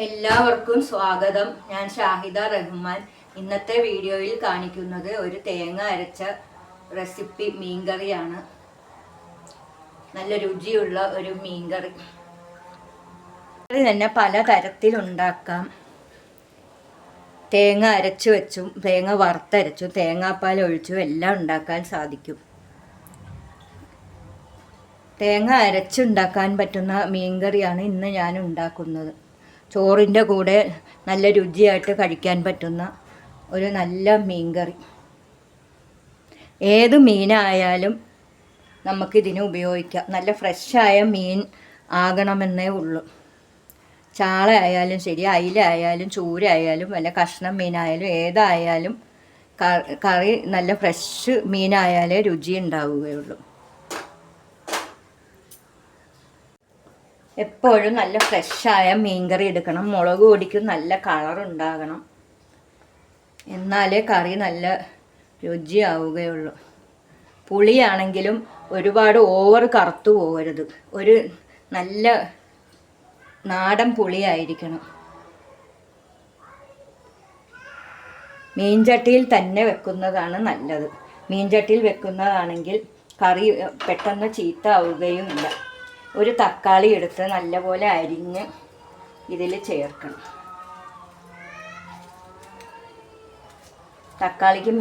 എല്ലാവർക്കും സ്വാഗതം. ഞാൻ ഷാഹിദ റഹ്മാൻ. ഇന്നത്തെ വീഡിയോയിൽ കാണിക്കുന്നത് ഒരു തേങ്ങ അരച്ച റെസിപ്പി മീൻകറിയാണ്. നല്ല രുചിയുള്ള ഒരു മീൻകറി. ഇത് തന്നെ പല തരത്തിലുണ്ടാക്കാം. തേങ്ങ അരച്ചു വെച്ചും തേങ്ങ വറുത്തരച്ചും തേങ്ങാപ്പാൽ ഒഴിച്ചും എല്ലാം ഉണ്ടാക്കാൻ സാധിക്കും. തേങ്ങ അരച്ചുണ്ടാക്കാൻ പറ്റുന്ന മീൻകറിയാണ് ഇന്ന് ഞാൻ ഉണ്ടാക്കുന്നത്. ചോറിൻ്റെ കൂടെ നല്ല രുചിയായിട്ട് കഴിക്കാൻ പറ്റുന്ന ഒരു നല്ല മീൻകറി. ഏത് മീനായാലും നമുക്കിതിന് ഉപയോഗിക്കാം. നല്ല ഫ്രഷായ മീൻ ആകണമെന്നേ ഉള്ളൂ. ചാള ആയാലും ശരി, അയില ആയാലും ചൂര ആയാലും വല്ല കഷ്ണം മീനായാലും ഏതായാലും കറി നല്ല ഫ്രഷ് മീനായാലേ രുചി ഉണ്ടാവുകയുള്ളൂ. എപ്പോഴും നല്ല ഫ്രഷായ മീൻകറി എടുക്കണം. മുളക് പൊടിക്കും നല്ല കളറുണ്ടാകണം. എന്നാലേ കറി നല്ല രുചിയാവുകയുള്ളൂ. പുളിയാണെങ്കിലും ഒരുപാട് ഓവർ കറുത്തു പോകരുത്. ഒരു നല്ല നാടൻ പുളിയായിരിക്കണം. മീൻചട്ടിയിൽ തന്നെ വെക്കുന്നതാണ് നല്ലത്. മീൻചട്ടിയിൽ വെക്കുന്നതാണെങ്കിൽ കറി പെട്ടെന്ന് ചീത്ത ആവുകയുമില്ല. ഒരു തക്കാളി എടുത്ത് നല്ലപോലെ അരിഞ്ഞ് ഇതിൽ ചേർക്കണം. തക്കാളിക്ക്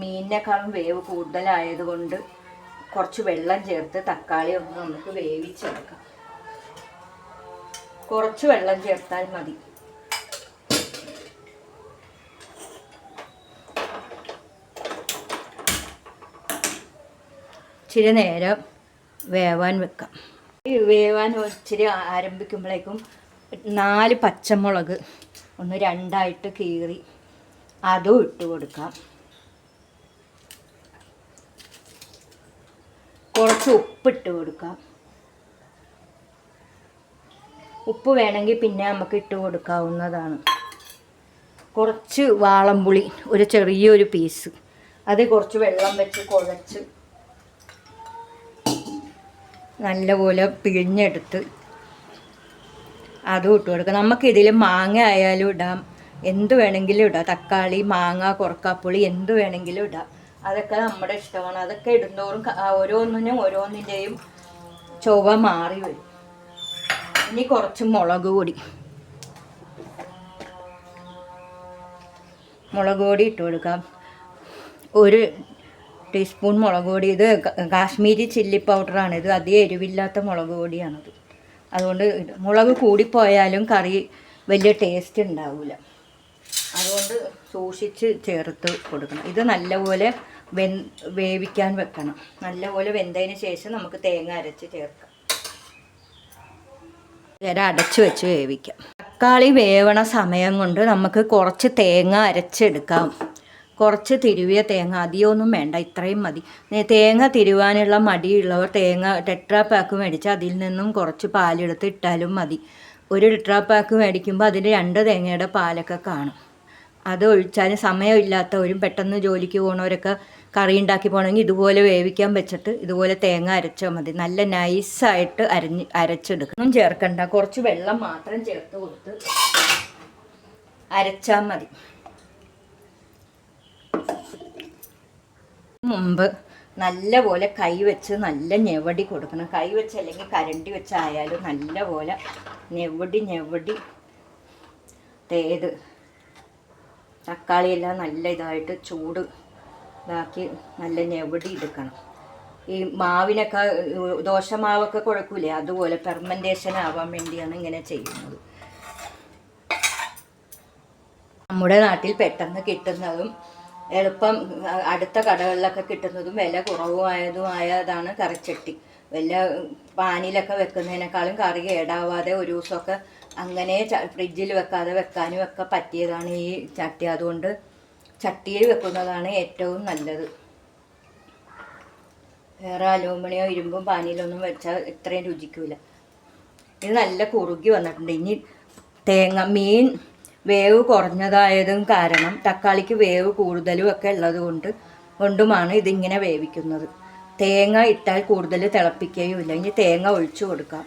മീനിനേക്കാളും വേവ് കൂടുതലായതുകൊണ്ട് കുറച്ച് വെള്ളം ചേർത്ത് തക്കാളി ഒന്ന് നമുക്ക് വേവിച്ചെടുക്കാം. കുറച്ച് വെള്ളം ചേർത്താൽ മതി. ഇച്ചിരി നേരം വേവാൻ വെക്കാം. വേവാൻ ഇച്ചിരി ആരംഭിക്കുമ്പോഴേക്കും 4 പച്ചമുളക് ഒന്ന് രണ്ടായിട്ട് കീറി അതും ഇട്ട് കൊടുക്കാം. കുറച്ച് ഉപ്പിട്ട് കൊടുക്കാം. ഉപ്പ് വേണമെങ്കിൽ പിന്നെ നമുക്ക് ഇട്ട് കൊടുക്കാവുന്നതാണ്. കുറച്ച് വാളംപുളി, ഒരു ചെറിയൊരു പീസ്, അത് കുറച്ച് വെള്ളം വെച്ച് കുഴച്ച് നല്ലപോലെ പിഴിഞ്ഞെടുത്ത് അതും ഇട്ട് കൊടുക്കാം. നമുക്കിതിൽ മാങ്ങ ആയാലും ഇടാം, എന്ത് വേണമെങ്കിലും ഇടാം. തക്കാളി, മാങ്ങ, കുറക്കാപ്പുളി എന്ത് വേണമെങ്കിലും ഇടാം. അതൊക്കെ നമ്മുടെ ഇഷ്ടമാണ്. അതൊക്കെ ഇടുന്നതോറും ഓരോന്നിൻ്റെയും ചൊവ്വ മാറി വരും. ഇനി കുറച്ച് മുളക് പൊടി ഇട്ട് കൊടുക്കാം. 1 ടീസ്പൂൺ മുളക് പൊടി. ഇത് കാശ്മീരി ചില്ലി പൗഡറാണ്. ഇത് അധികം എരിവില്ലാത്ത മുളക് പൊടിയാണത്. അതുകൊണ്ട് മുളക് കൂടിപ്പോയാലും കറി വലിയ ടേസ്റ്റ് ഉണ്ടാവില്ല. അതുകൊണ്ട് സൂക്ഷിച്ച് ചേർത്ത് കൊടുക്കണം. ഇത് നല്ലപോലെ വേവിക്കാൻ വെക്കണം. നല്ലപോലെ വെന്തതിന് ശേഷം നമുക്ക് തേങ്ങ അരച്ച് ചേർക്കാം. അടച്ചു വെച്ച് വേവിക്കാം. തക്കാളി വേവണ സമയം കൊണ്ട് നമുക്ക് കുറച്ച് തേങ്ങ അരച്ചെടുക്കാം. കുറച്ച് തിരുവിയ തേങ്ങ, അധികമൊന്നും വേണ്ട, ഇത്രയും മതി. തേങ്ങ തിരുവാനുള്ള മടിയുള്ളവർ തേങ്ങ ടെട്രാ പാക്ക് മേടിച്ച് അതിൽ നിന്നും കുറച്ച് പാലെടുത്ത് ഇട്ടാലും മതി. 1 ടെട്രാ പാക്ക് മേടിക്കുമ്പോൾ അതിൽ 2 തേങ്ങയുടെ പാലൊക്കെ കാണും. അത് ഒഴിച്ചാലും സമയമില്ലാത്തവരും പെട്ടെന്ന് ജോലിക്ക് പോകുന്നവരൊക്കെ കറി ഉണ്ടാക്കി പോകണമെങ്കിൽ ഇതുപോലെ വേവിക്കാൻ വെച്ചിട്ട് ഇതുപോലെ തേങ്ങ അരച്ചാൽ മതി. നല്ല നൈസായിട്ട് അരച്ചെടുക്കണം. ഒന്നും ചേർക്കണ്ട, കുറച്ച് വെള്ളം മാത്രം ചേർത്ത് കൊടുത്ത് അരച്ചാൽ മതി. മുമ്പ് നല്ലപോലെ കൈ വെച്ച് നല്ല ഞെവടി കൊടുക്കണം. കൈ വെച്ച് അല്ലെങ്കിൽ കരണ്ടി വെച്ചായാലും നല്ലപോലെ ഞെവടി തേത് തക്കാളിയെല്ലാം നല്ല ഇതായിട്ട് ചൂട് ഇതാക്കി നല്ല ഞെവടി എടുക്കണം. ഈ മാവിനൊക്കെ ദോശമാവൊക്കെ കുഴക്കൂലേ, അതുപോലെ ഫെർമെൻറ്റേഷൻ ആവാൻ വേണ്ടിയാണ് ഇങ്ങനെ ചെയ്യുന്നത്. നമ്മുടെ നാട്ടിൽ പെട്ടെന്ന് കിട്ടുന്നതും എളുപ്പം അടുത്ത കടകളിലൊക്കെ കിട്ടുന്നതും വില കുറവുമായതുമായതാണ് കറിച്ചട്ടി. വല്ല പാനിലൊക്കെ വെക്കുന്നതിനേക്കാളും കറി കേടാവാതെ ഒരു ദിവസമൊക്കെ അങ്ങനെ ഫ്രിഡ്ജിൽ വെക്കാതെ വെക്കാനും ഒക്കെ പറ്റിയതാണ് ഈ ചട്ടി. അതുകൊണ്ട് ചട്ടിയിൽ വെക്കുന്നതാണ് ഏറ്റവും നല്ലത്. വേറെ അലൂമിനിയോ ഇരുമ്പും പാനിയിലൊന്നും വെച്ചാൽ ഇത്രയും രുചിക്കില്ല. ഇത് നല്ല കുറുകി വന്നിട്ടുണ്ട്. ഇനി മീൻ വേവ് കുറഞ്ഞതായതും കാരണം തക്കാളിക്ക് വേവ് കൂടുതലും ഒക്കെ ഉള്ളത് കൊണ്ടുമാണ് ഇതിങ്ങനെ വേവിക്കുന്നത്. തേങ്ങ ഇട്ടാൽ കൂടുതൽ തിളപ്പിക്കുകയുമില്ല. ഇനി തേങ്ങ ഒഴിച്ചു കൊടുക്കാം.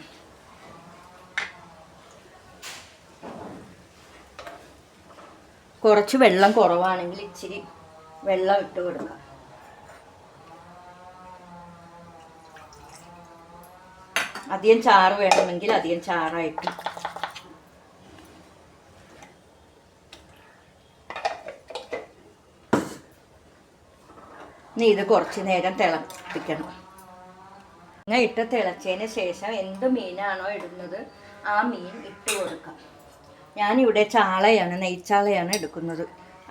കുറച്ച് വെള്ളം കുറവാണെങ്കിൽ ഇച്ചിരി വെള്ളം ഇട്ട് കൊടുക്കാം. അധികം ചാറ് വേണമെങ്കിൽ അധികം ചാറായിട്ട്. ഇനി ഇത് കുറച്ച് നേരം തിളപ്പിക്കണം. അങ്ങനെ ഇട്ട് തിളച്ചതിന് ശേഷം എന്ത് മീനാണോ ഇടുന്നത് ആ മീൻ ഇട്ട് കൊടുക്കാം. ഞാനിവിടെ ചാളയാണ്, നെയ്ച്ചാളയാണ് എടുക്കുന്നത്.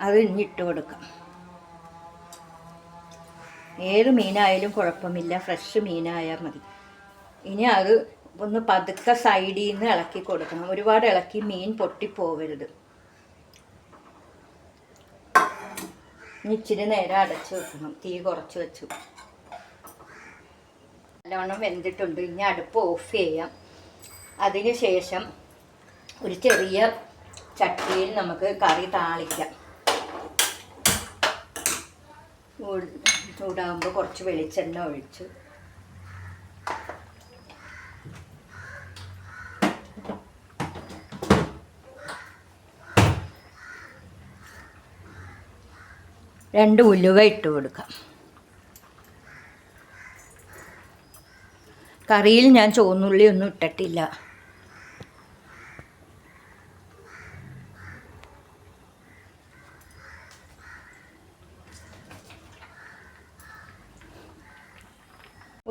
അത് ഇനി ഇട്ട് കൊടുക്കാം. ഏത് മീനായാലും കുഴപ്പമില്ല, ഫ്രഷ് മീനായാൽ മതി. ഇനി അത് ഒന്ന് പതുക്കെ സൈഡിൽ നിന്ന് ഇളക്കി കൊടുക്കണം. ഒരുപാട് ഇളക്കി മീൻ പൊട്ടിപ്പോവരുത്. ഇനി ഇച്ചിരി നേരം അടച്ചു വെക്കണം. തീ കുറച്ച് വെച്ചു. നല്ലവണ്ണം വെന്തിട്ടുണ്ട്. ഇനി അടുപ്പ് ഓഫ് ചെയ്യാം. അതിന് ശേഷം ഒരു ചെറിയ ചട്ടിയിൽ നമുക്ക് കറി താളിക്കാം. ചൂടാകുമ്പോൾ കുറച്ച് വെളിച്ചെണ്ണ ഒഴിച്ച് രണ്ട് ഉലുവ ഇട്ട് കൊടുക്കാം. കറിയിൽ ഞാൻ ചുവന്നുള്ളി ഒന്നും ഇട്ടിട്ടില്ല.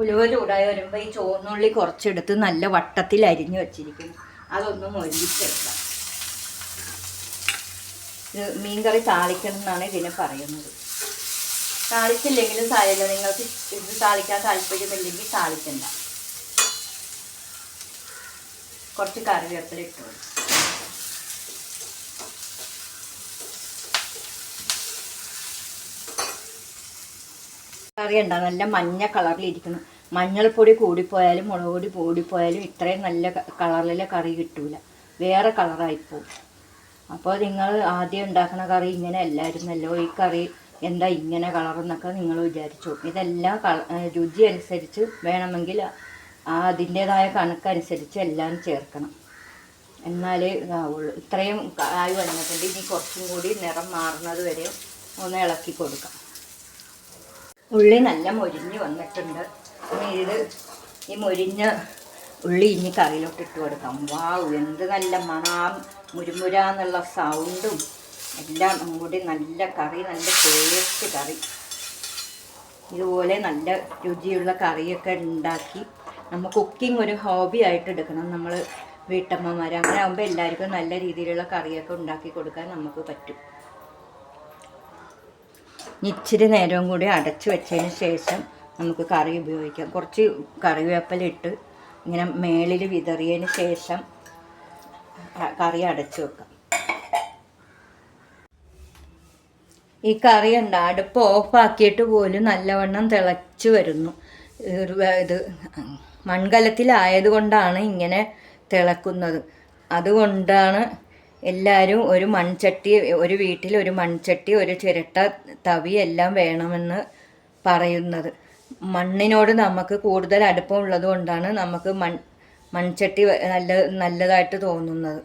ഉലുവ ചൂടായി വരുമ്പോൾ ഈ ചുവന്നുള്ളി കുറച്ചെടുത്ത് നല്ല വട്ടത്തിൽ അരിഞ്ഞു വച്ചിരിക്കുന്നു. അതൊന്ന് മൊരിച്ചെടുക്കാം. ഇത് മീൻകറി താളിക്കണം എന്നാണ് ഇതിനെ പറയുന്നത്. താളിച്ചില്ലെങ്കിലും സാരമില്ല. നിങ്ങൾക്ക് ഇത് താളിക്കാൻ താല്പര്യമില്ലെങ്കിൽ താളിക്കണ്ട. കുറച്ച് കറിവേപ്പില ഇട്ടു. കറി ഉണ്ടാകും നല്ല മഞ്ഞ കളറിലിരിക്കണം. മഞ്ഞൾപ്പൊടി കൂടിപ്പോയാലും മുളക് പൊടി കൂടിപ്പോയാലും ഇത്രയും നല്ല കളറിലെ കറി കിട്ടൂല, വേറെ കളറായിപ്പോവും. അപ്പോൾ നിങ്ങൾ ആദ്യം ഉണ്ടാക്കുന്ന കറി ഇങ്ങനെ അല്ലായിരുന്നല്ലോ, ഈ കറി എന്താ ഇങ്ങനെ കളറെന്നൊക്കെ നിങ്ങൾ വിചാരിച്ചു. ഇതെല്ലാം രുചി അനുസരിച്ച് വേണമെങ്കിൽ അതിൻ്റേതായ കണക്കനുസരിച്ച് എല്ലാം ചേർക്കണം, എന്നാലേ ഇതാവുള്ളൂ. ഇത്രയും ആയി വന്നിട്ടുണ്ട്. ഇനി കുറച്ചും കൂടി നിറം മാറുന്നത് വരെ ഒന്ന് ഇളക്കി കൊടുക്കാം. ഉള്ളി നല്ല മൊരിഞ്ഞ് വന്നിട്ടുണ്ട്. ഇനി ഈ മൊരിഞ്ഞ ഉള്ളി ഇനി കറിയിലോട്ട് ഇട്ട് കൊടുക്കാം. വാവ്, എന്ത് നല്ല മണം, മുരുമുരാന്നുള്ള സൗണ്ടും എല്ലാം കൂടി നല്ല കറി, നല്ല ടേസ്റ്റ് കറി. ഇതുപോലെ നല്ല രുചിയുള്ള കറിയൊക്കെ ഉണ്ടാക്കി നമ്മൾ കുക്കിംഗ് ഒരു ഹോബി ആയിട്ട് എടുക്കണം. നമ്മൾ വീട്ടമ്മമാർ അങ്ങനെ ആകുമ്പോൾ എല്ലാവർക്കും നല്ല രീതിയിലുള്ള കറിയൊക്കെ ഉണ്ടാക്കി കൊടുക്കാൻ നമുക്ക് പറ്റും. ഇച്ചിരി നേരവും കൂടി അടച്ചു വെച്ചതിന് ശേഷം നമുക്ക് കറി ഉപയോഗിക്കാം. കുറച്ച് കറിവേപ്പില ഇട്ട് ഇങ്ങനെ മേളിൽ വിതറിയതിന് ശേഷം കറി അടച്ചു വെക്കാം. ഈ കറി ഉണ്ട് അടുപ്പ് ഓഫാക്കിയിട്ട് പോലും നല്ലവണ്ണം തിളച്ചു വരുന്നു. ഇത് മൺകലത്തിലായതുകൊണ്ടാണ് ഇങ്ങനെ തിളക്കുന്നത്. അതുകൊണ്ടാണ് എല്ലാവരും ഒരു മൺചട്ടി, ഒരു വീട്ടിൽ ഒരു മൺചട്ടി, ഒരു ചിരട്ട, തവി എല്ലാം വേണമെന്ന് പറയുന്നത്. മണ്ണിനോട് നമുക്ക് കൂടുതൽ അടുപ്പമുള്ളത് കൊണ്ടാണ് നമുക്ക് മൺചട്ടി നല്ലതായിട്ട് തോന്നുന്നത്.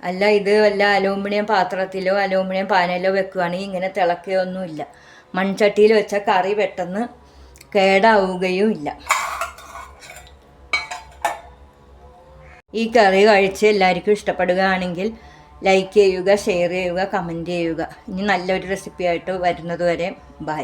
അല്ല ഇത് വല്ല അലൂമിനിയം പാത്രത്തിലോ അലൂമിനിയം പാനയിലോ വെക്കുകയാണെങ്കിൽ ഇങ്ങനെ തിളക്കുകയൊന്നുമില്ല. മൺചട്ടിയിൽ വെച്ച കറി പെട്ടെന്ന് കേടാവുകയും ഇല്ല. ഈ കറി കഴിച്ച് എല്ലാവർക്കും ഇഷ്ടപ്പെടുകയാണെങ്കിൽ ലൈക്ക് ചെയ്യുക, ഷെയർ ചെയ്യുക, കമൻറ്റ് ചെയ്യുക. ഇനി നല്ലൊരു റെസിപ്പിയായിട്ട് വരുന്നത് വരെ ബൈ.